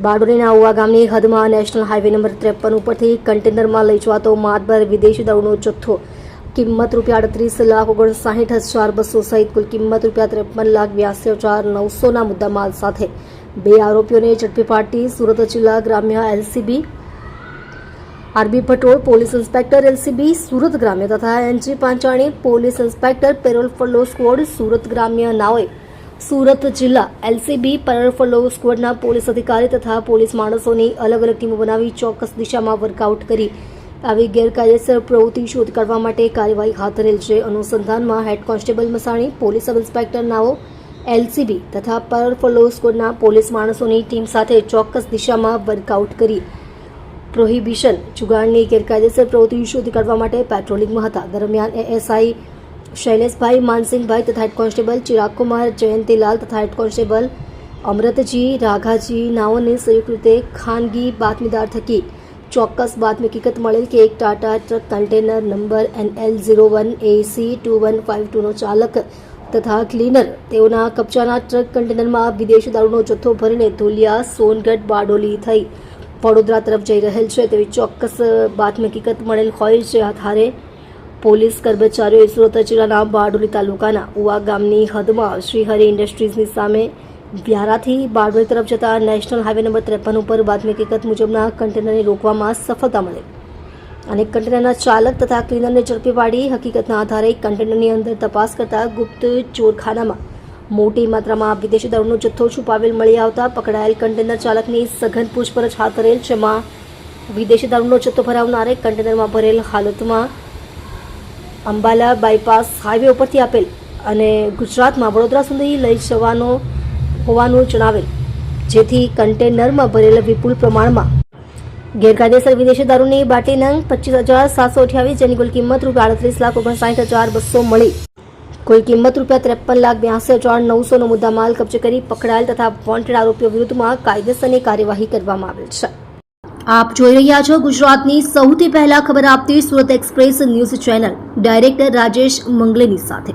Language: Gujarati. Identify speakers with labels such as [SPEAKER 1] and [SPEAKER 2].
[SPEAKER 1] બારડોલીના ઉવા ગામની હદમાં નેશનલ હાઈવે નંબર 53 ઉપરથી કન્ટેનરમાં લઈ જવાતો માતબર વિદેશી દારૂનો જથ્થો કિંમત ₹38,59,200 સહિત કુલ કિંમત ₹53,82,900 મુદ્દામાલ સાથે બે આરોપીઓને ઝડપી પાડી સુરત જિલ્લા ગ્રામ્ય LCB R B Bhatol police inspector LCB Surat ગ્રામ્ય તથા N G Panchani police inspector parole follow squad Surat ગ્રામ્ય નાઓએ સુરત જિલ્લા એલસીબી પેરોલ ફોલો સ્ક્વોડના પોલીસ અધિકારી તથા પોલીસ માણસોની અલગ અલગ ટીમો બનાવી ચોક્કસ દિશામાં વર્કઆઉટ કરી આવી ગેરકાયદેસર પ્રવૃત્તિ શોધ કાઢવા માટે કાર્યવાહી હાથ ધરેલ છે. અનુસંધાનમાં head constable Masani, police sub inspector નાઓ, એલસીબી તથા પેરોલ ફોલો સ્ક્વોડના પોલીસ માણસોની ટીમ સાથે ચોક્કસ દિશામાં વર્કઆઉટ કરી પ્રોહિબિશન જુગારની ગેરકાયદેસર પ્રવૃત્તિ શોધી કાઢવા માટે પેટ્રોલિંગમાં હતા. દરમિયાન એએસઆઈ શૈલેષભાઈ, માનસિંહભાઈ તથા હેડ કોન્સ્ટેબલ ચિરાગકુમાર, જયંતીલાલ તથા હેડ કોન્સ્ટેબલ અમૃતજી, રાઘાજી નાઓને સંયુક્ત રીતે ખાનગી બાતમીદાર થકી ચોક્કસ બાતમી હકીકત મળેલ કે એક Tata truck container number NL01AC2152 નો ચાલક તથા ક્લીનર તેઓના કબજાના ટ્રક કન્ટેનરમાં વિદેશી દારૂનો જથ્થો ભરીને ધોલિયા, સોનગઢ, બારડોલી થઈ વડોદરા તરફ જઈ રહેલ છે તેવી ચોક્કસ બાતમી હકીકત મળેલ હોય છે. આધારે પોલીસ કર્મચારીઓએ સુરત જિલ્લાના બારડોલી તાલુકાના ઉવા ગામની હદમાં શ્રીહરિ ઇન્ડસ્ટ્રીઝની સામે વ્યારાથી બારડોલી તરફ જતા નેશનલ હાઈવે નંબર 53 ઉપર બાતમી હકીકત મુજબના કન્ટેનરને રોકવામાં સફળતા મળી અને કન્ટેનરના ચાલક તથા ક્લીનરને ઝડપી પાડી હકીકતના આધારે કન્ટેનરની અંદર તપાસ કરતા ગુપ્ત ચોરખાનામાં મોટી માત્રામાં વિદેશી દારૂનો જથ્થો છુપાવેલ મળી આવતા પકડાયેલ કન્ટેનર ચાલકની સઘન પૂછપરછ હાથ ધરેલ, જેમાં વિદેશી દારૂનો જથ્થો ભરાવનારે કન્ટેનરમાં ભરેલ હાલતમાં અંબાલા બાયપાસ હાઈવે ઉપરથી આપેલ અને ગુજરાતમાં વડોદરા સુધી લઈ જવાનો હોવાનું જણાવેલ, જેથી કન્ટેનરમાં ભરેલ વિપુલ પ્રમાણમાં ગેરકાયદેસર વિદેશી દારૂની બાટી નંગ 25,728 જેની કુલ કિંમત ₹38,59,200 મળી કુલ કિંમત ₹53,82,900 નો મુદ્દામાલ કબજે કરી પકડાયેલ તથા વોન્ટેડ આરોપીઓ વિરુદ્ધમાં કાયદેસરની કાર્યવાહી કરવામાં આવેલ છે. આપ જોઈ રહ્યા છો ગુજરાતની સૌથી પહેલા ખબર આપતી Surat express news channel director Rajesh મંગલેની સાથે.